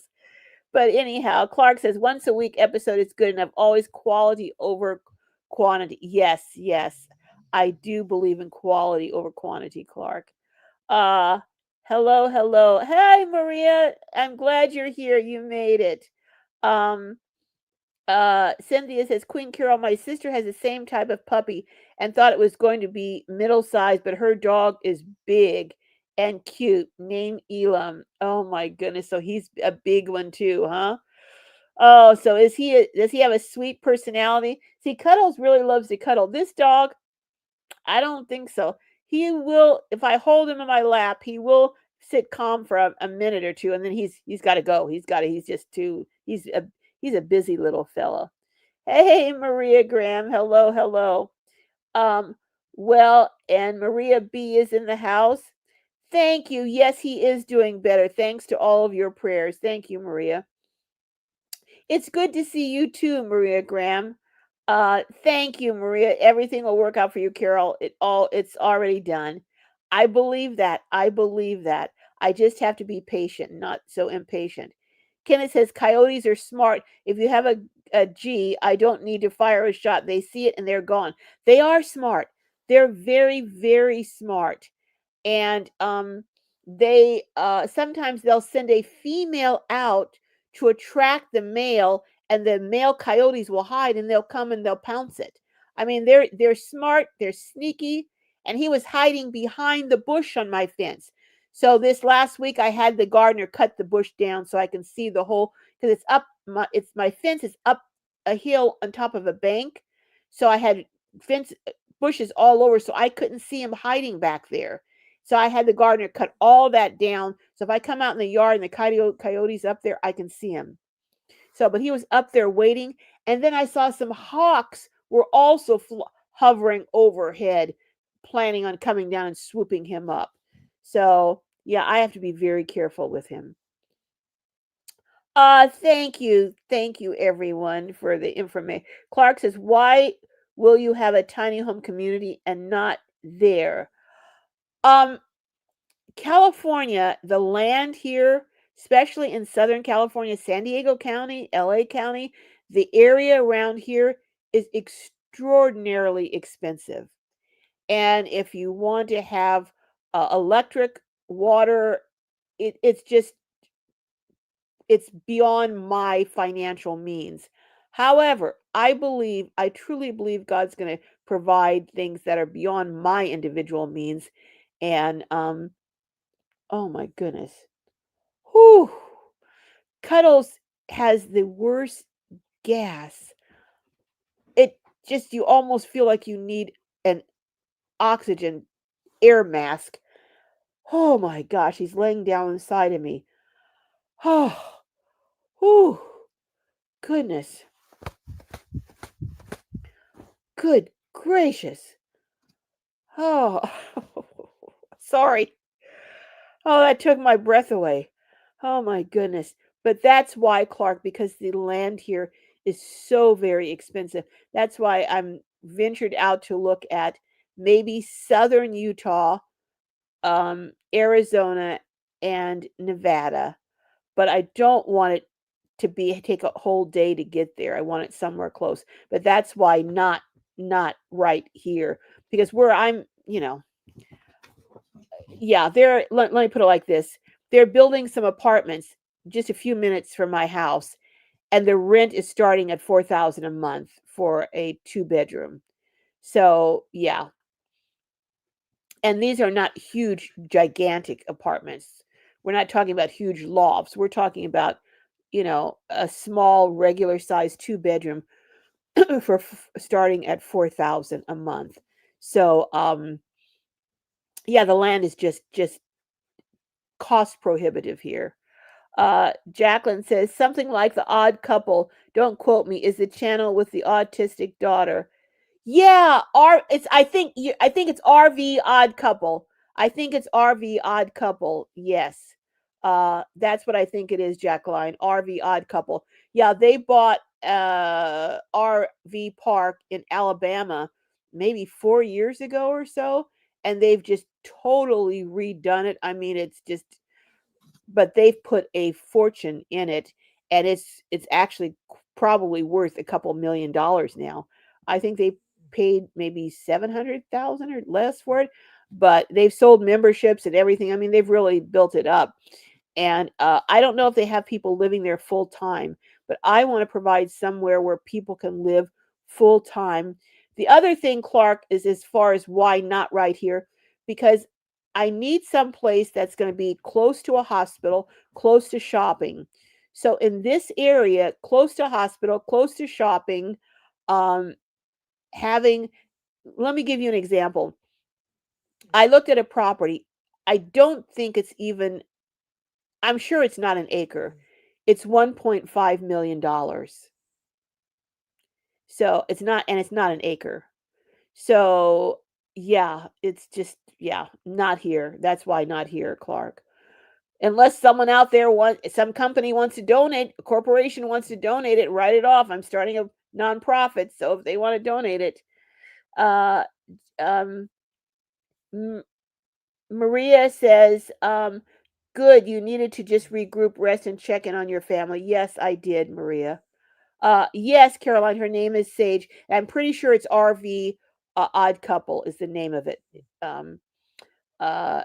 Speaker 1: But anyhow, Clark says once a week episode is good enough. Always quality over quantity. Yes, yes. I do believe in quality over quantity, Clark. Uh, hello, hello. Hey, Maria. I'm glad you're here. You made it. Um, Cynthia says, Queen Carol, my sister has the same type of puppy and thought it was going to be middle sized, but her dog is big and cute, named Elam. Oh my goodness. So he's a big one too, huh? Oh, so does he have a sweet personality? See, Cuddles really loves to cuddle. This dog, I don't think so. He will, if I hold him in my lap, he will sit calm for a minute or two, and then he's got to go. He's just too. He's a busy little fella. Hey, Maria Graham. Hello, hello. Um, well, and Maria B is in the house. Thank you. Yes, he is doing better. Thanks to all of your prayers. Thank you, Maria. It's good to see you too, Maria Graham. Thank you, Maria. Everything will work out for you, Carol. It's already done. I believe that. I believe that. I just have to be patient, not so impatient. Kenneth says coyotes are smart. If you have a G, I don't need to fire a shot. They see it and they're gone. They are smart. They're very, very smart. And they sometimes they'll send a female out to attract the male, and the male coyotes will hide and they'll come and they'll pounce it. I mean, they're smart, they're sneaky, and he was hiding behind the bush on my fence. So this last week I had the gardener cut the bush down so I can see the whole, because my fence is up a hill on top of a bank. So I had fence bushes all over, so I couldn't see him hiding back there. So I had the gardener cut all that down. So if I come out in the yard and the coyote's up there, I can see him. So, but he was up there waiting. And then I saw some hawks were also hovering overhead, planning on coming down and swooping him up. So, yeah, I have to be very careful with him. Thank you. Thank you, everyone, for the information. Clark says, why will you have a tiny home community and not there? Um, California, the land here, especially in Southern California, San Diego County, LA County, the area around here is extraordinarily expensive. And if you want to have electric, water, it's just it's beyond my financial means. However, I truly believe God's going to provide things that are beyond my individual means. And oh my goodness, whew, Cuddles has the worst gas. It just you almost feel like you need an oxygen air mask. Oh my gosh, he's laying down inside of me. Oh, whew, goodness, good gracious. Oh, sorry. Oh, that took my breath away. Oh my goodness. But that's why, Clark, because the land here is so very expensive. That's why I'm ventured out to look at maybe southern Utah, Arizona, and Nevada. But I don't want it to be take a whole day to get there. I want it somewhere close. But that's why not right here because where I'm, yeah, let me put it like this. They're building some apartments just a few minutes from my house and the rent is starting at 4,000 a month for a two-bedroom. So, yeah. And these are not huge gigantic apartments. We're not talking about huge lofts. We're talking about, a small regular size two-bedroom for starting at 4,000 a month. So, yeah, the land is just cost prohibitive here. Jacqueline says something like The Odd Couple, don't quote me, is the channel with the autistic daughter. Yeah, I think it's RV Odd Couple. I think it's RV Odd Couple. Yes. That's what I think it is, Jacqueline. RV Odd Couple. Yeah, they bought RV park in Alabama maybe 4 years ago or so and they've just totally redone it. I mean, it's just but they've put a fortune in it and it's actually probably worth a couple $1,000,000 now. I think they paid maybe 700,000 or less for it, but they've sold memberships and everything. I mean, they've really built it up. And I don't know if they have people living there full time, but I want to provide somewhere where people can live full time. The other thing, Clark, is as far as why not right here, because I need some place that's going to be close to a hospital, close to shopping. So in this area, close to hospital, close to shopping, um, having, let me give you an example. I looked at a property. I don't think it's even I'm sure it's not an acre. It's $1.5 million. So it's not an acre. So yeah, it's just yeah, not here. That's why not here, Clark. Unless someone out there some company wants to donate, a corporation wants to donate it, write it off. I'm starting a nonprofit, so if they want to donate it, uh, um, Maria says, good, you needed to just regroup, rest, and check in on your family. Yes, I did, Maria. Yes, Caroline, her name is Sage. I'm pretty sure it's RV Odd Couple is the name of it. Uh,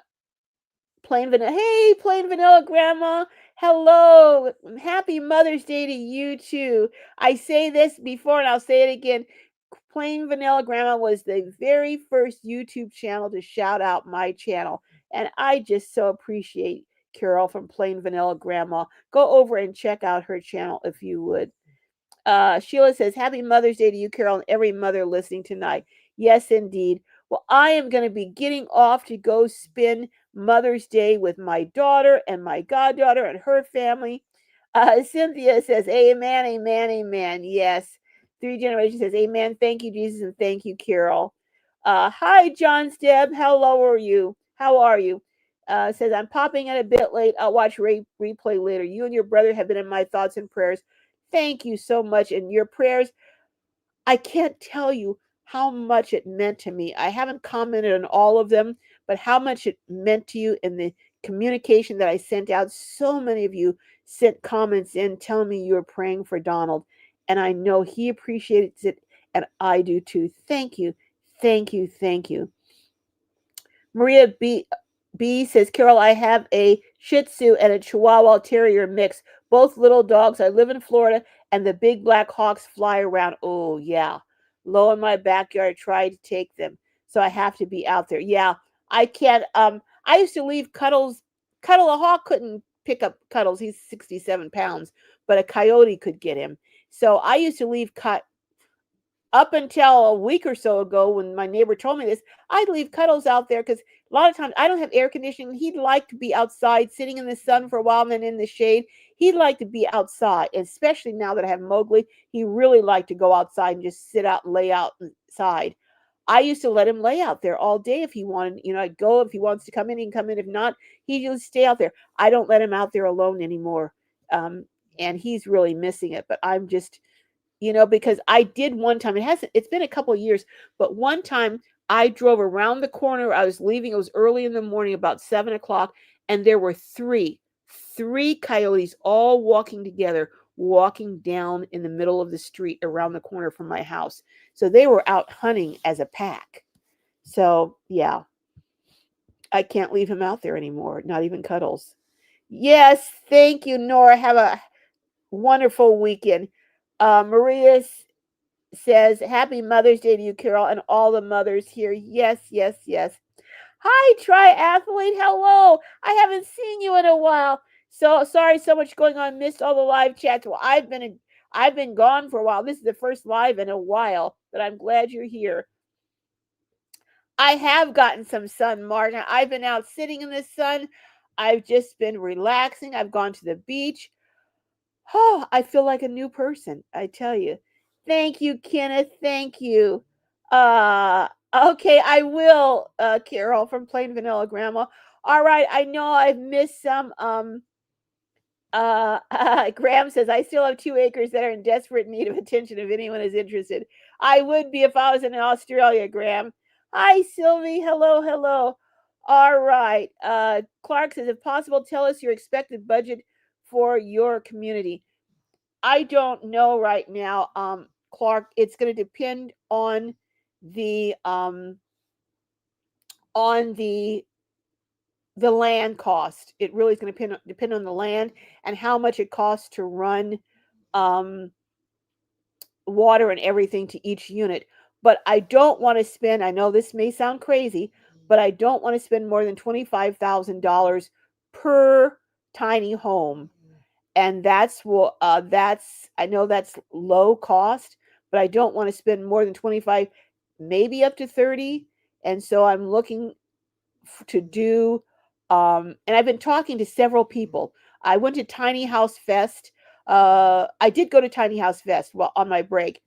Speaker 1: Plain Vanilla. Hey, Plain Vanilla Grandma. Hello. Happy Mother's Day to you too. I say this before and I'll say it again. Plain Vanilla Grandma was the very first YouTube channel to shout out my channel. And I just so appreciate Carol from Plain Vanilla Grandma. Go over and check out her channel if you would. Sheila says, Happy Mother's Day to you, Carol, and every mother listening tonight. Yes, indeed. Well, I am going to be getting off to go spend Mother's Day with my daughter and my goddaughter and her family. Cynthia says, Amen, amen, amen. Yes. Three Generations says, Amen. Thank you, Jesus, and thank you, Carol. Hi, John Steb. How are you? How are you? Says, I'm popping in a bit late. I'll watch replay later. You and your brother have been in my thoughts and prayers. Thank you so much. And your prayers, I can't tell you how much it meant to me. I haven't commented on all of them, but how much it meant to you and the communication that I sent out. So many of you sent comments in telling me you were praying for Donald, and I know he appreciates it, and I do too. Thank you, thank you, thank you. Maria B says, Carol, I have a Shih Tzu and a Chihuahua Terrier mix, both little dogs. I live in Florida, and the big black hawks fly around. Oh, yeah. Low in my backyard, try to take them. So I have to be out there. Yeah, I can't. I used to leave Cuddles. Cuddle a hawk couldn't pick up Cuddles. He's 67 pounds, but a coyote could get him. So I used to leave up until a week or so ago when my neighbor told me this, I'd leave Cuddles out there because a lot of times I don't have air conditioning. He'd like to be outside sitting in the sun for a while and then in the shade. He'd like to be outside, especially now that I have Mowgli. He really liked to go outside and just sit out and lay outside. I used to let him lay out there all day if he wanted. I'd go if he wants to come in, he can come in. If not, he'd just stay out there. I don't let him out there alone anymore. And he's really missing it. But I'm just because I did one time, it's been a couple of years, but one time I drove around the corner. I was leaving, it was early in the morning, about 7 o'clock, and there were three coyotes all walking together, walking down in the middle of the street around the corner from my house. So they were out hunting as a pack. So yeah, I can't leave him out there anymore, not even Cuddles. Yes, thank you, Nora. Have a wonderful weekend. Maria says, Happy Mother's Day to you, Carol, and all the mothers here. Yes, yes, yes. Hi, triathlete. Hello. I haven't seen you in a while. So sorry, so much going on. Missed all the live chats. Well, I've been gone for a while. This is the first live in a while, but I'm glad you're here. I have gotten some sun, Martin. I've been out sitting in the sun. I've just been relaxing. I've gone to the beach. Oh, I feel like a new person, I tell you. Thank you, Kenneth. Thank you. Okay, I will, Carol from Plain Vanilla Grandma. All right, I know I've missed some. Graham says, I still have 2 acres that are in desperate need of attention if anyone is interested. I would be if I was in Australia, Graham. Hi, Sylvie. Hello, hello. All right. Clark says, if possible, tell us your expected budget for your community. I don't know right now, Clark. It's going to depend on the land cost. It really is going to depend on the land and how much it costs to run water and everything to each unit. But I don't want to spend, I know this may sound crazy, but I don't want to spend more than $25,000 per tiny home. And that's I know that's low cost, but I don't want to spend more than 25, maybe up to 30. And so I'm looking to do, and I've been talking to several people. I went to Tiny House Fest. I did go to Tiny House Fest on my break.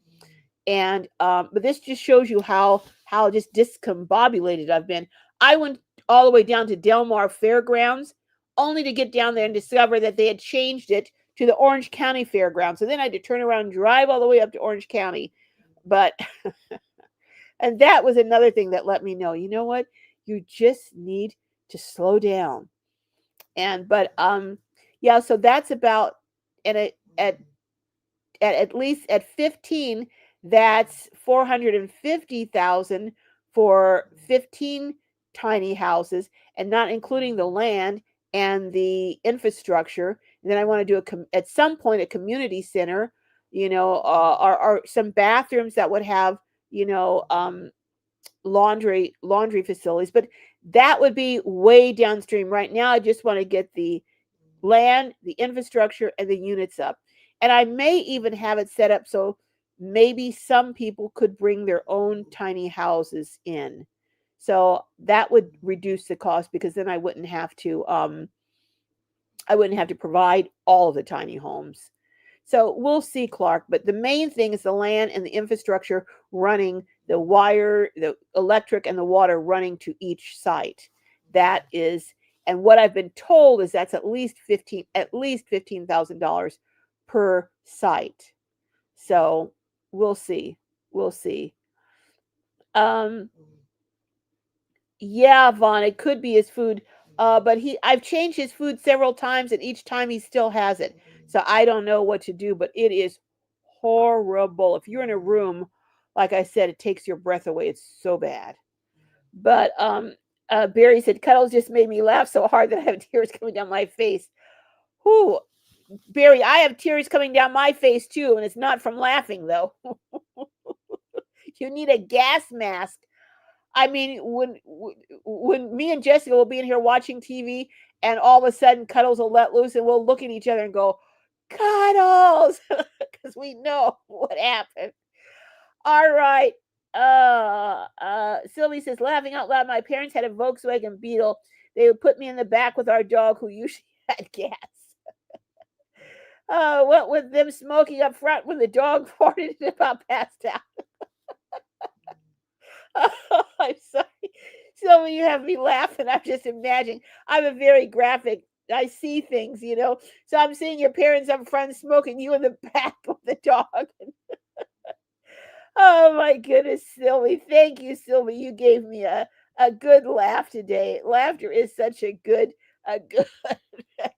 Speaker 1: And but this just shows you how just discombobulated I've been. I went all the way down to Del Mar Fairgrounds, only to get down there and discover that they had changed it to the Orange County Fairgrounds. So then I had to turn around and drive all the way up to Orange County. But and that was another thing that let me know, you know what? You just need to slow down. But yeah, so that's about, and at least at 15, that's 450,000 for 15 tiny houses, and not including the land and the infrastructure. And then I want to do at some point a community center, or some bathrooms that would have, laundry facilities. But that would be way downstream. Right now, I just want to get the land, the infrastructure, and the units up. And I may even have it set up so maybe some people could bring their own tiny houses in. So that would reduce the cost, because then I wouldn't have to provide all of the tiny homes. So we'll see, Clark. But the main thing is the land and the infrastructure running, the wire, the electric, and the water running to each site. That is, and what I've been told is that's at least $15,000 per site. So we'll see. We'll see. Yeah, Vaughn, it could be his food. But I've changed his food several times, and each time he still has it. So I don't know what to do, but it is horrible. If you're in a room, like I said, it takes your breath away. It's so bad. But Barry said, Cuddles just made me laugh so hard that I have tears coming down my face. Whew, Barry, I have tears coming down my face too, and it's not from laughing though. You need a gas mask. I mean, when me and Jessica will be in here watching TV, and all of a sudden Cuddles will let loose, and we'll look at each other and go, Cuddles, because we know what happened. All right. Sylvie says, laughing out loud. My parents had a Volkswagen Beetle. They would put me in the back with our dog, who usually had gas. What with them smoking up front when the dog farted and about passed out. Oh, I'm sorry. Sylvie, you have me laughing. I'm just imagining. I'm a very graphic. I see things, you know. So I'm seeing your parents up front smoking, you in the back with the dog. Oh my goodness, Sylvie. Thank you, Sylvie. You gave me a good laugh today. Laughter is such a good a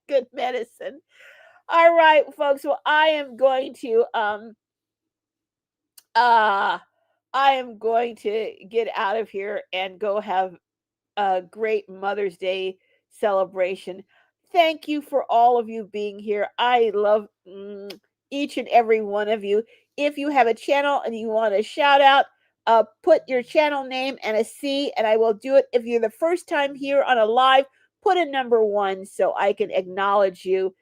Speaker 1: good medicine. All right, folks. Well, uh I am going to get out of here and go have a great Mother's Day celebration. Thank you for all of you being here. I love each and every one of you. If you have a channel and you want a shout out, put your channel name and a C, and I will do it. If you're the first time here on a live, put a number 1 so I can acknowledge you.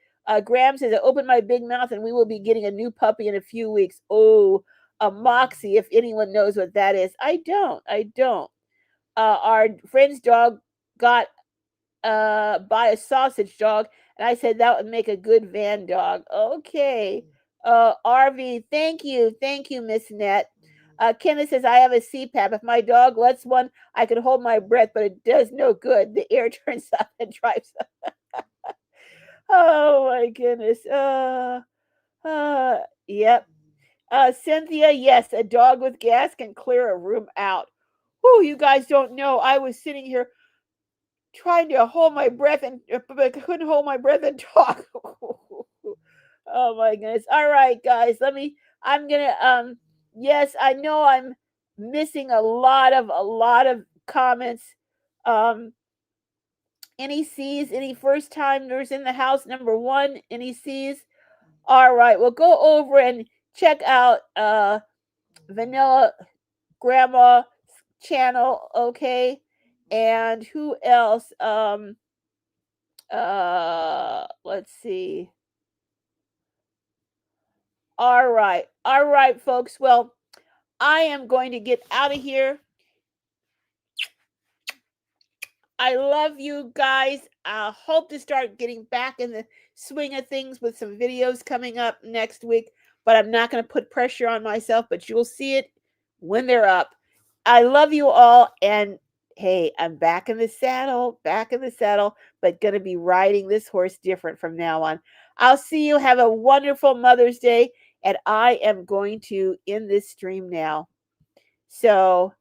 Speaker 1: Graham says, I opened my big mouth and we will be getting a new puppy in a few weeks. Oh, a Moxie, if anyone knows what that is. I don't. Our friend's dog got by a sausage dog, and I said that would make a good van dog. Okay. RV, thank you, Miss Net. Kenneth says, I have a CPAP. If my dog lets one, I can hold my breath, but it does no good. The air turns up and drives up. Oh my goodness. Yep. Cynthia, yes, a dog with gas can clear a room out. Oh, you guys don't know. I was sitting here trying to hold my breath and but I couldn't hold my breath and talk. Oh my goodness. All right, guys. I'm gonna yes, I know I'm missing a lot of comments. Um any C's, any first timers in the house, number 1, any C's? All right, we'll go over and check out Vanilla Grandma channel, okay? And who else? Let's see. All right, folks. Well, I am going to get out of here. I love you guys. I hope to start getting back in the swing of things with some videos coming up next week, but I'm not going to put pressure on myself, but you'll see it when they're up. I love you all, and hey, I'm back in the saddle, but going to be riding this horse different from now on. I'll see you. Have a wonderful Mother's Day, and I am going to end this stream now. So